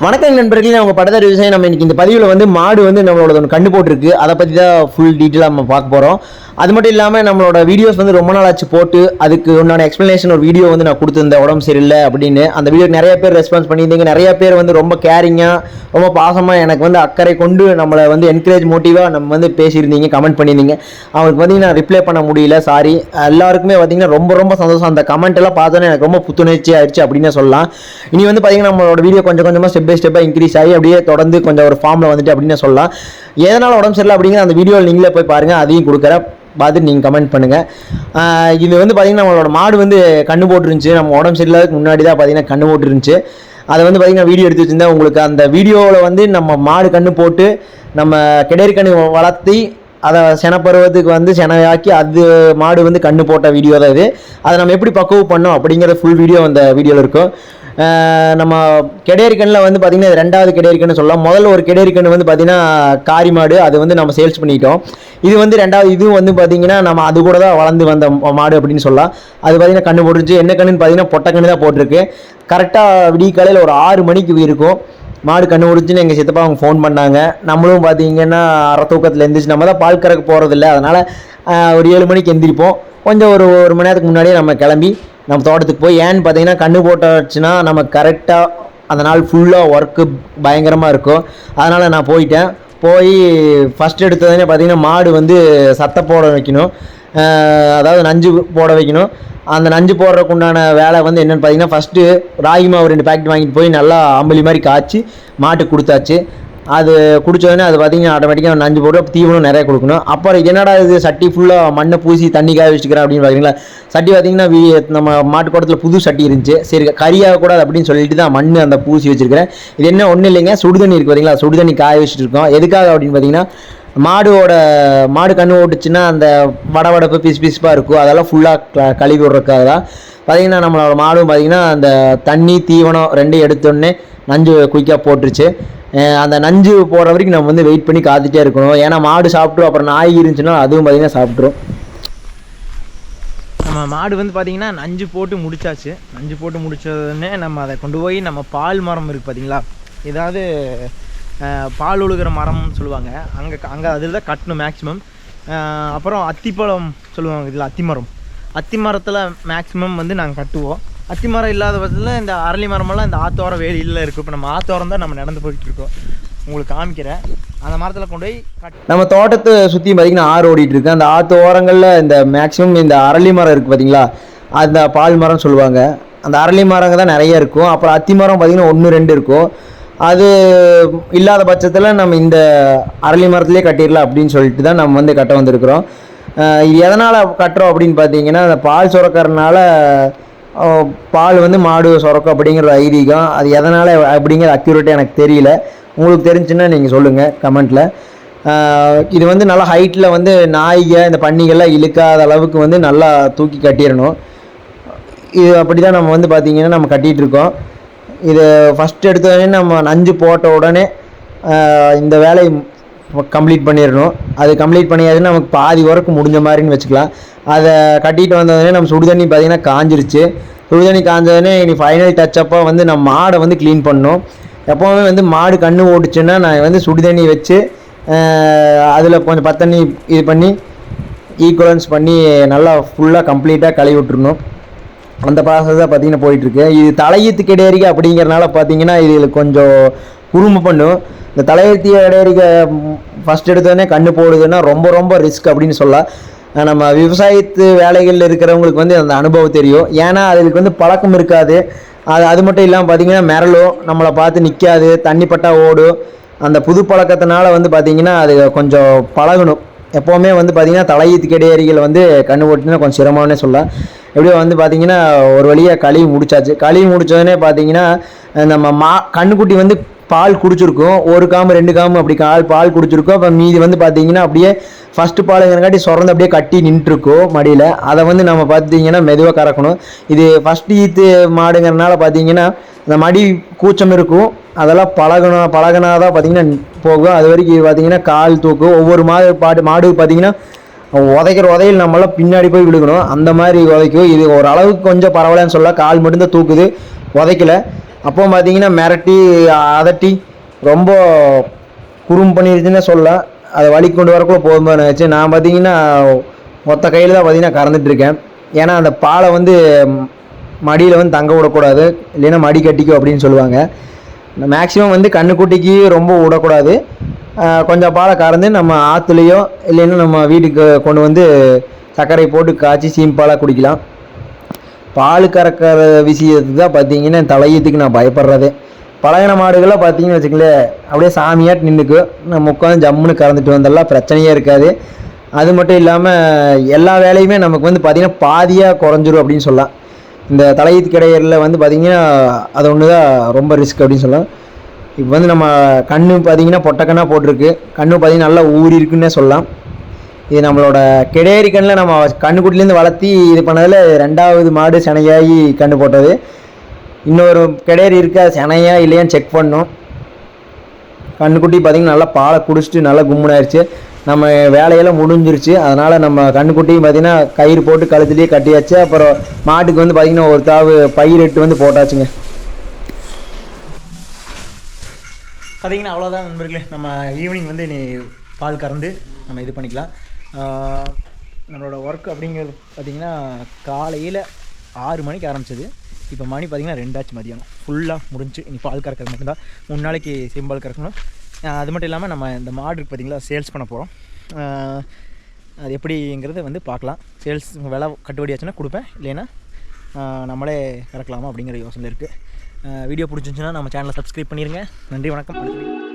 வணக்கம் நண்பர்களே, அவங்க படத்தர் விவசாயம். நம்ம இன்னைக்கு இந்த பதிவில் வந்து மாடு வந்து நம்மளோட ஒன்று கண்டு போட்டிருக்கு. அதை பற்றி தான் ஃபுல் டீட்டெயிலாக நம்ம பார்க்க போகிறோம். அது மட்டும் இல்லாமல் நம்மளோட வீடியோஸ் வந்து ரொம்ப நாள் ஆச்சு போட்டு, அதுக்கு உண்டான எக்ஸ்ப்ளனேஷன் ஒரு வீடியோ வந்து நான் கொடுத்துருந்தேன், உடம்பு சரியில்லை அப்படின்னு. அந்த வீடியோக்கு நிறைய பேர் ரெஸ்பான்ஸ் பண்ணியிருந்தீங்க. நிறைய பேர் வந்து ரொம்ப கேரிங்காக, ரொம்ப பாசமாக எனக்கு வந்து அக்கறை கொண்டு நம்மளை வந்து என்கரேஜ் மோட்டிவாக நம்ம வந்து பேசியிருந்தீங்க, கமெண்ட் பண்ணியிருந்தீங்க. அவங்களுக்கு பார்த்தீங்கன்னா ரிப்ளை பண்ண முடியல, சாரி. எல்லாருக்குமே பார்த்தீங்கன்னா ரொம்ப ரொம்ப சந்தோஷம். அந்த கமெண்ட் எல்லாம் பார்த்தோன்னே எனக்கு ரொம்ப புத்துணர்ச்சி ஆயிடுச்சு அப்படின்னு சொல்லலாம். இனி வந்து பார்த்தீங்கன்னா நம்மளோட வீடியோ கொஞ்சம் கொஞ்சமாக ஸ்டெப் பை ஸ்டெப்பாக இன்க்ரீஸ் ஆகி அப்படியே தொடர்ந்து கொஞ்சம் ஒரு ஃபார்மில் வந்துட்டு அப்படின்னு சொல்லலாம். எதனால் உடம்பு சரியில்லை அப்படிங்கிற அந்த வீடியோவில் நீங்களே போய் பாருங்கள், அதையும் கொடுக்குறேன், பார்த்துட்டு நீங்கள் கமெண்ட் பண்ணுங்கள். இது வந்து பார்த்திங்கன்னா நம்மளோட மாடு வந்து கண்ணு போட்டுருந்துச்சு. நம்ம உடம்பு சரியில்லாததுக்கு முன்னாடி தான் பார்த்திங்கன்னா கண்ணு போட்டுருந்துச்சு. அதை வந்து பார்த்திங்கன்னா வீடியோ எடுத்து வச்சுருந்தேன். உங்களுக்கு அந்த வீடியோவில் வந்து நம்ம மாடு கண்ணு போட்டு நம்ம கிடேரி கண்ணு வளர்த்தி அதை செனப்பருவத்துக்கு வந்து செனையாக்கி அது மாடு வந்து கண்ணு போட்ட வீடியோ தான் இது. அதை நம்ம எப்படி பக்குவம் பண்ணோம் அப்படிங்கிற ஃபுல் வீடியோ அந்த வீடியோவில் இருக்கும். நம்ம கிடேரி கண்ணில் வந்து பார்த்திங்கன்னா இது ரெண்டாவது கிடேரி கண்ணு சொல்லலாம். முதல்ல ஒரு கிடேரி கண்ணு வந்து பார்த்திங்கன்னா காரி மாடு, அது வந்து நம்ம சேல்ஸ் பண்ணிட்டோம். இது வந்து ரெண்டாவது, இதுவும் வந்து பார்த்திங்கன்னா நம்ம அது கூட தான் வளர்ந்து வந்த மாடு அப்படின்னு சொல்லலாம். அது பார்த்திங்கன்னா கண்ணு போட்டுருச்சு. என்ன கண்ணுன்னு பார்த்திங்கன்னா பொட்டை கண்ணு தான் போட்டிருக்கு. கரெக்டாக விடிய காலையில் ஒரு 6 மணிக்கு இருக்கும். மாடு கண்ணு முடிச்சுன்னு எங்கள் சித்தப்பா அவங்க ஃபோன் பண்ணாங்க. நம்மளும் பார்த்தீங்கன்னா அரை தூக்கத்தில் எழுந்திரிச்சு, நம்ம தான் பால் கறக்க போகிறதில்ல, அதனால் ஒரு 7 மணிக்கு எந்திரிப்போம். கொஞ்சம் ஒரு மணி நேரத்துக்கு முன்னாடியே நம்ம கிளம்பி நம்ம தோட்டத்துக்கு போய், ஏன்னு பார்த்தீங்கன்னா கண்ணு போட்டாச்சுன்னா நம்ம கரெக்டாக அந்த நாள் ஃபுல்லாக ஒர்க்கு பயங்கரமாக இருக்கும். அதனால் நான் போயிட்டேன். போய் ஃபஸ்ட் எடுத்ததுனே பார்த்தீங்கன்னா மாடு வந்து சத்தை போட வைக்கணும், அதாவது நஞ்சு போட வைக்கணும். அந்த நஞ்சு போடுறதுக்கு உண்டான வேலை வந்து என்னென்னு பார்த்தீங்கன்னா, ஃபஸ்ட்டு ராகி மாவு 2 பேக்கெட் வாங்கிட்டு போய் நல்லா அம்பளி மாதிரி காய்ச்சி மாட்டுக்கு கொடுத்தாச்சு. அது குடித்தோடனே அது பார்த்திங்கன்னா ஆட்டோமேட்டிக்காக நஞ்சு போட்டு தீவனம் நிறைய கொடுக்கணும். அப்புறம் என்னடா இது சட்டி ஃபுல்லாக மண்ணை பூசி தண்ணி காய வச்சுக்கிறேன் அப்படின்னு பார்த்தீங்களா. சட்டி பார்த்திங்கன்னா நம்ம மாட்டு கூடத்தில் புது சட்டி இருந்துச்சு. சரி கறியாக கூடாது அப்படின்னு சொல்லிட்டு தான் மண் அந்த பூசி வச்சுருக்கிறேன். இது என்ன ஒன்றும் இல்லைங்க, சுடுதண்ணி இருக்குது பார்த்தீங்களா, சுடுதண்ணி காய வச்சுட்டு இருக்கோம். எதுக்காக அப்படின்னு பார்த்தீங்கன்னா, மாடு கண்ணு ஓட்டுச்சுன்னா அந்த வடவடப்பு பிசுப்பாக இருக்கும், அதெல்லாம் ஃபுல்லாக கழுவி விடுறதுக்காக தான். பார்த்திங்கன்னா நம்மளோட மாடும் பார்த்திங்கன்னா அந்த தண்ணி தீவனம் 2 எடுத்தோடனே நஞ்சு குயிக்காக போட்டுருச்சு. அந்த நஞ்சு போடுற வரைக்கும் நம்ம வந்து வெயிட் பண்ணி காத்துட்டே இருக்கணும். ஏன்னா மாடு சாப்பிட்ரும், அப்புறம் நாய் இருந்துச்சுன்னா அதுவும் பார்த்திங்கன்னா சாப்பிட்ரும். நம்ம மாடு வந்து பார்த்திங்கன்னா நஞ்சு போட்டு முடிச்சாச்சு. நஞ்சு போட்டு முடிச்சதுன்னே நம்ம அதை கொண்டு போய் நம்ம பால் மரம் இருக்குது பார்த்திங்களா, ஏதாவது பால் ஒழுகிற மரம்னு சொல்லுவாங்க, அங்கே அதில் தான் கட்டணும் மேக்ஸிமம். அப்புறம் அத்திப்பழம் சொல்லுவாங்க இதில், அத்தி மரத்தில் மேக்ஸிமம் வந்து நாங்கள் கட்டுவோம். அத்தி மரம் இல்லாத பட்சத்தில் இந்த அரளி மரமெல்லாம் இந்த ஆத்தோரம் வேலியில் இருக்குது. இப்போ நம்ம ஆத்தோரம் தான் நம்ம நடந்து போயிட்டு இருக்கோம், உங்களுக்கு காமிக்கிறேன். அந்த மரத்தில் கொண்டு போய் நம்ம தோட்டத்தை சுற்றி பார்த்திங்கன்னா ஆறு ஓடிட்டு இருக்கு. அந்த ஆற்று ஓரங்களில் இந்த மேக்ஸிமம் இந்த அரளி மரம் இருக்குது பார்த்திங்களா, அந்த பால் மரம் சொல்லுவாங்க. அந்த அரளி மரங்க தான் நிறைய இருக்கும். அப்புறம் அத்தி மரம் பார்த்திங்கன்னா 1-2 இருக்கும். அது இல்லாத பட்சத்தில் நம்ம இந்த அரளி மரத்துலேயே கட்டிடலாம் அப்படின்னு சொல்லிட்டு தான் நம்ம வந்து கட்ட வந்திருக்கிறோம். இது எதனால் கட்டுறோம் அப்படின்னு பார்த்தீங்கன்னா, அந்த பால் சுரக்கிறதுனால பால் வந்து மாடு சுரக்கும் அப்படிங்கிற ஐதீகம். அது எதனால் அப்படிங்கிற அக்யூரேட்டாக எனக்கு தெரியல. உங்களுக்கு தெரிஞ்சுன்னா நீங்கள் சொல்லுங்கள் கமெண்ட்டில். இது வந்து நல்லா ஹைட்டில் வந்து நாய்கள் இந்த பன்னிகள்லாம் இழுக்காத அளவுக்கு வந்து நல்லா தூக்கி கட்டிடணும். இது அப்படி தான் நம்ம வந்து பார்த்திங்கன்னா நம்ம கட்டிகிட்ருக்கோம். இது ஃபஸ்ட் எடுத்தோடனே நம்ம நஞ்சு போட்ட உடனே இந்த வேலையை கம்ப்ளீட் பண்ணிடணும். அது கம்ப்ளீட் பண்ணியாச்சுன்னா நமக்கு பாதி ஒர்க்கு முடிஞ்ச மாதிரின்னு வச்சுக்கலாம். அதை கட்டிட்டு வந்தோடனே நம்ம சுடுதண்ணி பார்த்திங்கன்னா காஞ்சிருச்சு. சுடுதண்ணி காஞ்சோடனே இனி ஃபைனல் டச்சப்பாக வந்து நம்ம மாடை வந்து க்ளீன் பண்ணணும். எப்போவுமே வந்து மாடு கண்ணு ஓட்டுச்சுன்னா நான் வந்து சுடுதண்ணி வச்சு அதில் கொஞ்சம் பத்தண்ணி இது பண்ணி ஈக்குவலன்ஸ் பண்ணி நல்லா ஃபுல்லாக கம்ப்ளீட்டாக கழுவி விட்டுருணும். அந்த ப்ராசஸ் தான் பார்த்திங்கன்னா போயிட்டுருக்கு. இது தலையீத்து கிடேரிக்கை அப்படிங்கிறனால பார்த்திங்கன்னா இதில் கொஞ்சம் குறும்பு பண்ணும். இந்த தலையீத்து கிடேரிக்கை ஃபஸ்ட் எடுத்தோடனே கண்ணு போடுதுன்னா ரொம்ப ரொம்ப ரிஸ்க் அப்படின்னு சொல்லலாம். நம்ம விவசாயத்து வேலைகளில் இருக்கிறவங்களுக்கு வந்து அந்த அனுபவம் தெரியும். ஏன்னா அதுக்கு வந்து பழக்கம் இருக்காது. அது மட்டும் இல்லாமல் பார்த்திங்கன்னா மிரளும், நம்மளை பார்த்து நிற்காது, தண்ணி பட்டா ஓடும். அந்த புது பழக்கத்தினால வந்து பார்த்திங்கன்னா அது கொஞ்சம் பழகணும். எப்போவுமே வந்து பார்த்திங்கன்னா தலையீத்து கிடேரிகள் வந்து கண்ணு போட்டுன்னா கொஞ்சம் சிரமம்னே சொல்லலாம். எப்படியோ வந்து பார்த்திங்கன்னா ஒரு வழியாக கழுவி முடிச்சாச்சு. கழுவி முடித்தோடனே பார்த்திங்கன்னா நம்ம கண்ணுக்குட்டி வந்து பால் குடிச்சிருக்கும், 1 காம்பு 2 காம்பு அப்படி பால் குடிச்சிருக்கும். அப்போ மீதி வந்து பார்த்திங்கன்னா அப்படியே ஃபஸ்ட்டு பாலுங்கிறங்காட்டி சொரந்து அப்படியே கட்டி நின்றுருக்கும் மடியில். அதை வந்து நம்ம பார்த்திங்கன்னா மெதுவாக கறக்கணும். இது ஃபஸ்ட்டு ஈத்து மாடுங்கிறனால பார்த்திங்கன்னா இந்த மடி கூச்சம் இருக்கும், அதெல்லாம் பழகினா தான் பார்த்திங்கன்னா போகும். அது வரைக்கும் பார்த்திங்கன்னா கால் தூக்கும். ஒவ்வொரு மாடு பார்த்திங்கன்னா உதையில் நம்மளாம் பின்னாடி போய் விழுகணும், அந்த மாதிரி உதைக்கும். இது ஒரு அளவுக்கு கொஞ்சம் பரவாயில்லன்னு சொல்லலாம். கால் மட்டும்தான் தூக்குது, உதைக்கல. அப்போ பார்த்தீங்கன்னா மிரட்டி அதட்டி ரொம்ப குறும் பண்ணிருச்சுன்னு சொல்லலாம். அதை வழி கொண்டு வரக்குள்ள போதுமான வச்சு நான் பார்த்தீங்கன்னா மொத்த கையில் தான் பார்த்தீங்கன்னா கறந்துட்டுருக்கேன். ஏன்னா அந்த பாலை வந்து மடியில் வந்து தங்க விடக்கூடாது, இல்லைன்னா மடி கட்டிக்கும் அப்படின்னு சொல்லுவாங்க. மேக்ஸிமம் வந்து கண்ணுக்குட்டிக்கு ரொம்ப விடக்கூடாது. கொஞ்சம் பாலை கறந்து நம்ம ஆற்றுலையோ இல்லைன்னா நம்ம வீட்டுக்கு கொண்டு வந்து சர்க்கரை போட்டு காய்ச்சி சீம்பாலாக குடிக்கலாம். பால் கறக்கிற விஷயத்துக்கு தான் பார்த்தீங்கன்னா தலையத்துக்கு நான் பயப்படுறது. பழகின மாடுகளாக பார்த்தீங்கன்னு வச்சுக்கங்களேன், அப்படியே சாமியாட்டு நின்றுக்கு நம்ம உட்காந்து ஜம்முன்னு கறந்துட்டு வந்தெல்லாம் பிரச்சனையே இருக்காது. அது மட்டும் இல்லாமல் எல்லா வேலையுமே நமக்கு வந்து பார்த்திங்கன்னா பாதியாக குறைஞ்சிரும் அப்படின்னு சொல்லலாம். இந்த தலையீத்து கிடையிறதுல வந்து பார்த்திங்கன்னா அது ஒன்று தான் ரொம்ப ரிஸ்க் அப்படின்னு சொல்லலாம். இப்போ வந்து நம்ம கண்ணு பார்த்திங்கன்னா பொட்டக்கண்ணாக போட்டிருக்கு, கண்ணு பார்த்திங்கன்னா நல்லா ஊறி இருக்குன்னே சொல்லலாம். இது நம்மளோட கிடையேறி கண்ணில் நம்ம கண்ணுக்குட்டிலேருந்து வளர்த்தி இது பண்ணதில் 2வது மாடு செனையாகி கண்ணு போட்டது. இன்னொரு கிடையேறி இருக்கா செனையா இல்லையான்னு செக் பண்ணோம். கண்ணுக்குட்டி பார்த்திங்கன்னா நல்லா பாலை குடிச்சிட்டு நல்லா கும்முனாயிருச்சு. நம்ம வேலையெல்லாம் முடிஞ்சிருச்சு. அதனால் நம்ம கண்ணுக்குட்டியும் பார்த்திங்கன்னா கயிறு போட்டு கழுத்துலேயே கட்டியாச்சு. அப்புறம் மாட்டுக்கு வந்து பார்த்திங்கன்னா ஒரு தாவு பயிரிட்டு வந்து போட்டாச்சுங்க. பார்த்தீங்கன்னா அவ்வளோதான் நண்பர்களே. நம்ம ஈவினிங் வந்து நீ பால் கறந்து நம்ம இது பண்ணிக்கலாம். நம்மளோட ஒர்க் அப்படிங்கிறது பார்த்திங்கன்னா காலையில் 6 மணிக்கு ஆரம்பிச்சது. இப்போ மணி பார்த்திங்கன்னா 2 ஆச்சு மதியானம். ஃபுல்லாக முடிஞ்சு இனி பால் கறக்கிறது மட்டும்தான். 3 நாளைக்கு செம்பால் கறக்கணும். அது மட்டும் இல்லாமல் நம்ம இந்த மாடு பார்த்திங்களா சேல்ஸ் பண்ண போகிறோம். அது எப்படிங்கிறத வந்து பார்க்கலாம். சேல்ஸ் விலை கட்டுப்படியாச்சுன்னா கொடுப்பேன், இல்லைன்னா நம்மளே கறக்கலாமா அப்படிங்கிற யோசனை இருக்குது. வீடியோ பிடிச்சிருந்துச்சுன்னா நம்ம சேனலை சப்ஸ்கிரைப் பண்ணிடுங்க. நன்றி, வணக்கம்.